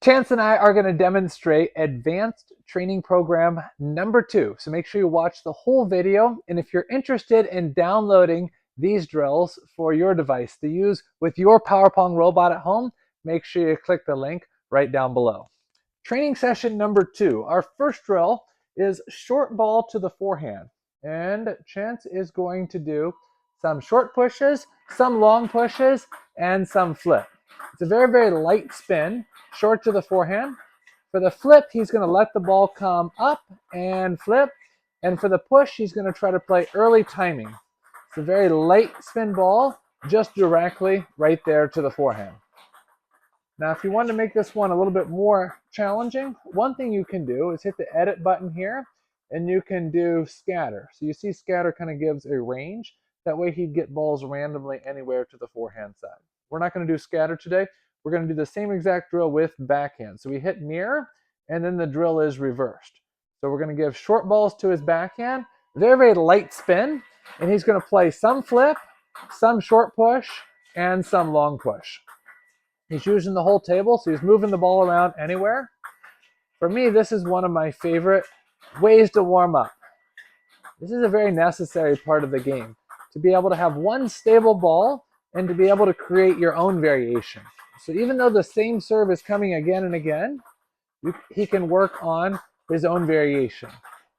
Chance and I are going to demonstrate advanced training program number 2. So make sure you watch the whole video. And if you're interested in downloading these drills for your device to use with your Pong robot at home, make sure you click the link right down below. Training session number 2. Our first drill is short ball to the forehand. And Chance is going to do some short pushes, some long pushes, and some flip. It's a very, very light spin, short to the forehand. For the flip, he's going to let the ball come up and flip. And for the push, he's going to try to play early timing. It's a very light spin ball, just directly right there to the forehand. Now, if you want to make this one a little bit more challenging, one thing you can do is hit the edit button here, and you can do scatter. So you see scatter kind of gives a range. That way he'd get balls randomly anywhere to the forehand side. We're not going to do scatter today. We're going to do the same exact drill with backhand. So we hit mirror, and then the drill is reversed. So we're going to give short balls to his backhand, very, very light spin, and he's going to play some flip, some short push, and some long push. He's using the whole table, so he's moving the ball around anywhere. For me, this is one of my favorite ways to warm up. This is a very necessary part of the game, to be able to have one stable ball and to be able to create your own variation. So even though the same serve is coming again and again, he can work on his own variation,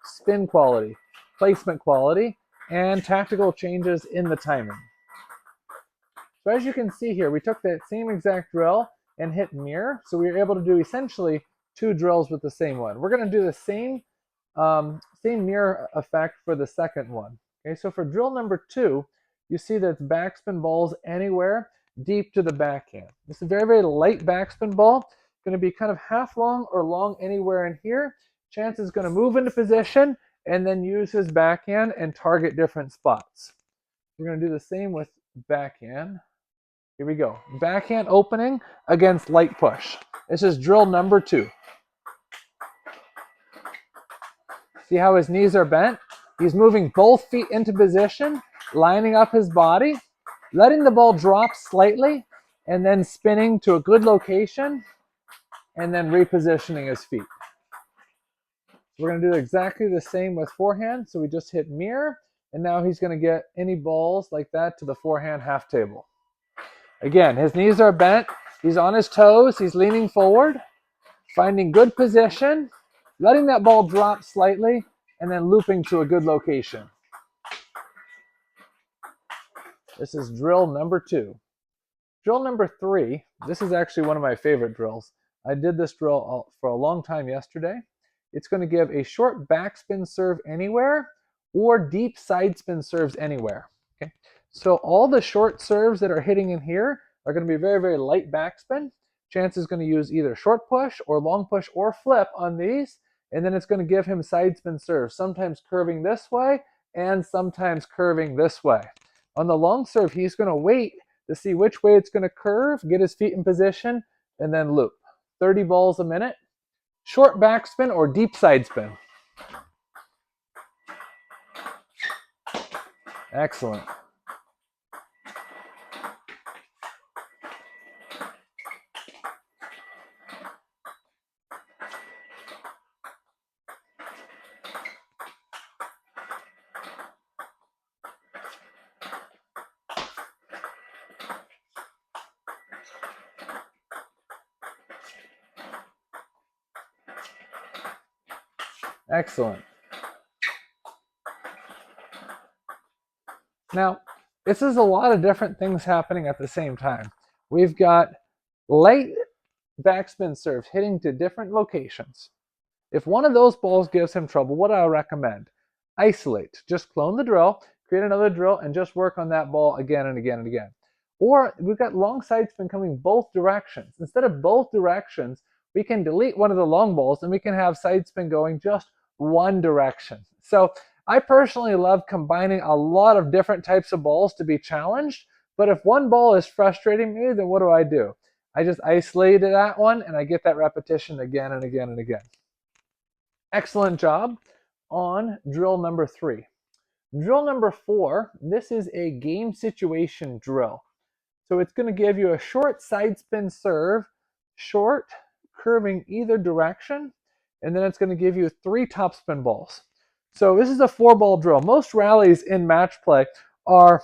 spin quality, placement quality, and tactical changes in the timing. So as you can see here, we took that same exact drill and hit mirror. So we were able to do essentially 2 drills with the same one. We're going to do the same mirror effect for the second one. Okay, so for drill number 2, you see that it's backspin balls anywhere deep to the backhand. This is a very, very light backspin ball. It's going to be kind of half long or long anywhere in here. Chance is going to move into position and then use his backhand and target different spots. We're going to do the same with backhand. Here we go. Backhand opening against light push. This is drill number 2. See how his knees are bent? He's moving both feet into position, lining up his body, letting the ball drop slightly, and then spinning to a good location, and then repositioning his feet. We're going to do exactly the same with forehand. So we just hit mirror, and now he's going to get any balls like that to the forehand half table. Again, his knees are bent, he's on his toes, he's leaning forward, finding good position, letting that ball drop slightly, and then looping to a good location. This is drill number 2. Drill number 3, this is actually one of my favorite drills. I did this drill for a long time yesterday. It's going to give a short backspin serve anywhere or deep side spin serves anywhere. Okay? So all the short serves that are hitting in here are going to be very, very light backspin. Chance is going to use either short push or long push or flip on these, and then it's going to give him side spin serves, sometimes curving this way and sometimes curving this way. On the long serve, he's going to wait to see which way it's going to curve, get his feet in position, and then loop. 30 balls a minute. Short backspin or deep side spin. Excellent. Excellent. Now, this is a lot of different things happening at the same time. We've got light backspin serves hitting to different locations. If one of those balls gives him trouble, what do I recommend? Isolate. Just clone the drill, create another drill, and just work on that ball again and again and again. Or we've got long side spin coming both directions. Instead of both directions, we can delete one of the long balls and we can have side spin going just one direction. So I personally love combining a lot of different types of balls to be challenged, but if one ball is frustrating me, then what do? I just isolate that one and I get that repetition again and again and again. Excellent job on drill number 3. Drill number 4, this is a game situation drill. So it's going to give you a short side spin serve, short, curving either direction, and then it's going to give you 3 topspin balls. So this is a 4-ball drill. Most rallies in match play are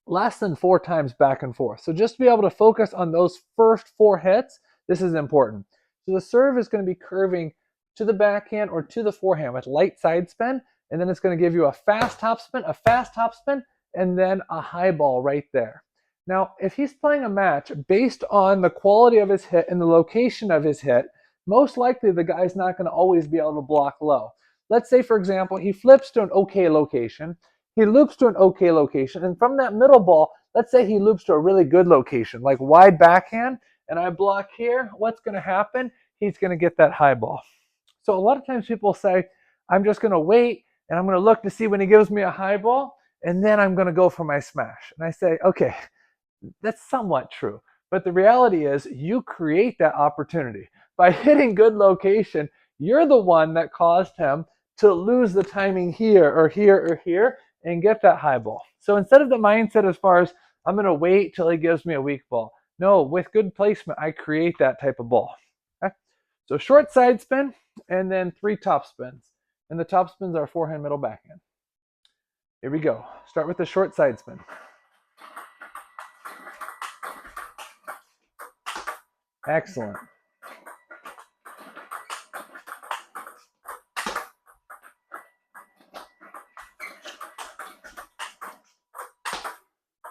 less than 4 times back and forth. So just to be able to focus on those first 4 hits, this is important. So the serve is going to be curving to the backhand or to the forehand with light side spin, and then it's going to give you a fast topspin, and then a high ball right there. Now, if he's playing a match based on the quality of his hit and the location of his hit, most likely the guy's not going to always be able to block low. Let's say, for example, he flips to an okay location, he loops to an okay location, and from that middle ball, let's say he loops to a really good location, like wide backhand, and I block here, what's going to happen? He's going to get that high ball. So a lot of times people say, I'm just going to wait, and I'm going to look to see when he gives me a high ball, and then I'm going to go for my smash. And I say, okay, that's somewhat true. But the reality is you create that opportunity. By hitting good location, you're the one that caused him to lose the timing here or here or here and get that high ball. So instead of the mindset as far as I'm going to wait till he gives me a weak ball, no, with good placement, I create that type of ball. Okay? So short side spin and then 3 top spins. And the top spins are forehand, middle, backhand. Here we go. Start with the short side spin. Excellent.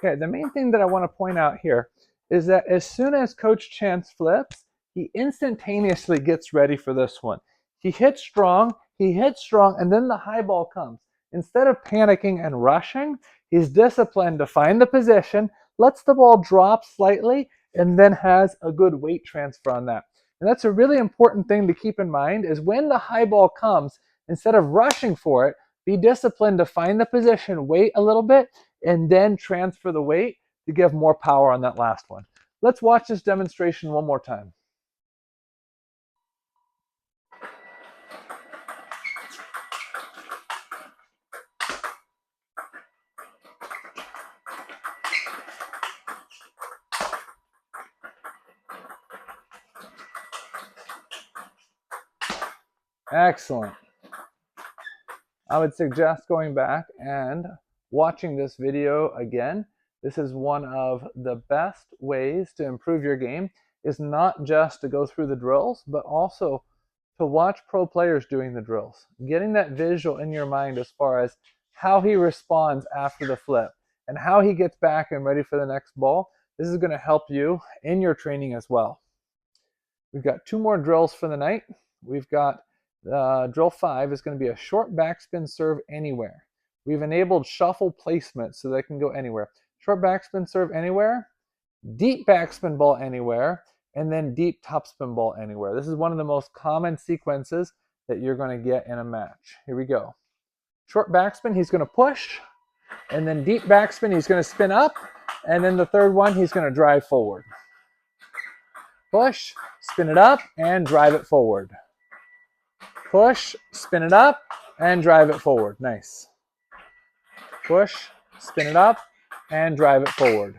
Okay, the main thing that I want to point out here is that as soon as Coach Chance flips, he instantaneously gets ready for this one. He hits strong, and then the high ball comes. Instead of panicking and rushing, he's disciplined to find the position, lets the ball drop slightly, and then has a good weight transfer on that. And that's a really important thing to keep in mind is when the high ball comes, instead of rushing for it, be disciplined to find the position, wait a little bit, and then transfer the weight to give more power on that last one. Let's watch this demonstration one more time. Excellent. I would suggest going back and watching this video again. This is one of the best ways to improve your game, is not just to go through the drills, but also to watch pro players doing the drills. Getting that visual in your mind as far as how he responds after the flip and how he gets back and ready for the next ball. This is going to help you in your training as well. We've got 2 more drills for the night. We've got drill 5 is going to be a short backspin serve anywhere. We've enabled shuffle placement so they can go anywhere. Short backspin serve anywhere, deep backspin ball anywhere, and then deep topspin ball anywhere. This is one of the most common sequences that you're going to get in a match. Here we go. Short backspin, he's going to push, and then deep backspin, he's going to spin up, and then the third one, he's going to drive forward. Push, spin it up, and drive it forward. Push, spin it up, and drive it forward. Nice. Push, spin it up, and drive it forward.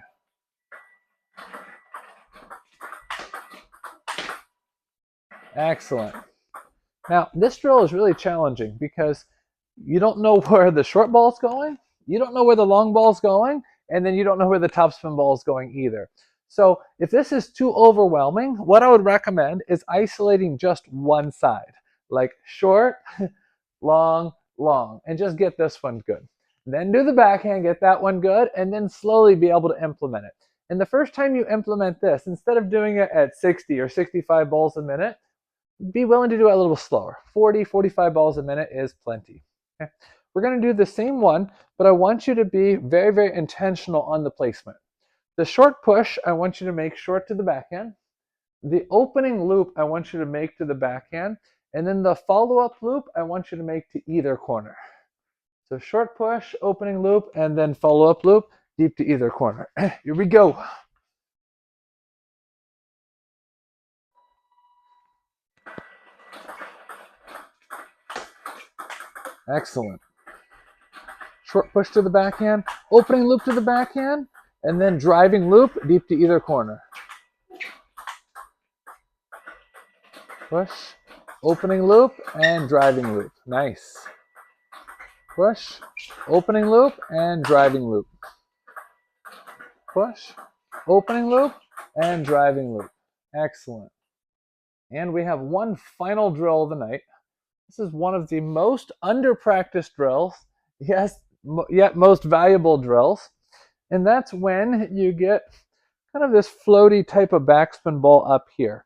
Excellent. Now, this drill is really challenging because you don't know where the short ball is going, you don't know where the long ball is going, and then you don't know where the topspin ball is going either. So if this is too overwhelming, what I would recommend is isolating just one side, like short, long, long, and just get this one good. Then do the backhand, get that one good, and then slowly be able to implement it. And the first time you implement this, instead of doing it at 60 or 65 balls a minute, be willing to do it a little slower. 40, 45 balls a minute is plenty. Okay? We're going to do the same one, but I want you to be very, very intentional on the placement. The short push, I want you to make short to the backhand. The opening loop, I want you to make to the backhand. And then the follow-up loop, I want you to make to either corner. So short push, opening loop, and then follow-up loop, deep to either corner. Here we go. Excellent. Short push to the backhand, opening loop to the backhand, and then driving loop deep to either corner. Push, opening loop, and driving loop. Nice. Push, opening loop, and driving loop. Push, opening loop, and driving loop. Excellent. And we have one final drill of the night. This is one of the most under-practiced drills, yes, yet most valuable drills. And that's when you get kind of this floaty type of backspin ball up here.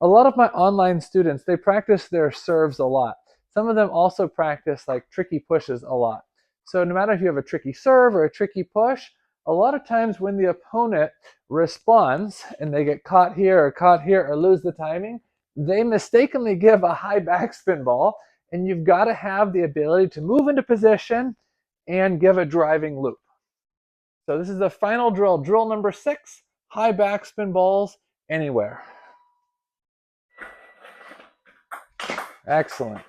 A lot of my online students, they practice their serves a lot. Some of them also practice like tricky pushes a lot. So no matter if you have a tricky serve or a tricky push, a lot of times when the opponent responds and they get caught here or lose the timing, they mistakenly give a high backspin ball, and you've got to have the ability to move into position and give a driving loop. So this is the final drill, drill number 6, high backspin balls anywhere. Excellent.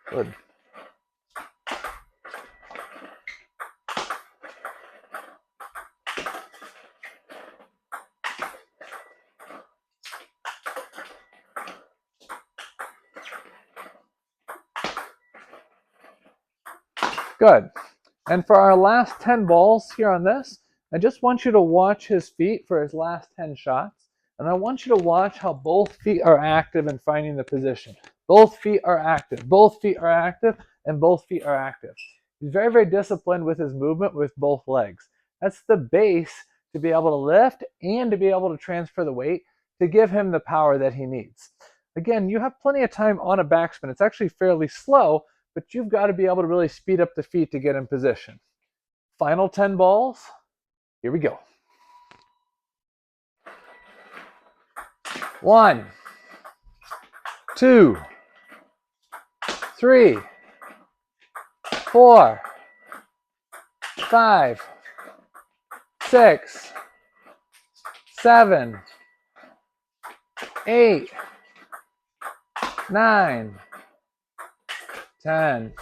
Good. Good. And for our last 10 balls here on this, I just want you to watch his feet for his last 10 shots. And I want you to watch how both feet are active in finding the position. Both feet are active. Both feet are active, and both feet are active. He's very, very disciplined with his movement with both legs. That's the base to be able to lift and to be able to transfer the weight to give him the power that he needs. Again, you have plenty of time on a backspin. It's actually fairly slow, but you've got to be able to really speed up the feet to get in position. Final 10 balls. Here we go. 1, 2, 3, 4, 5, 6, 7, 8, 9, 10.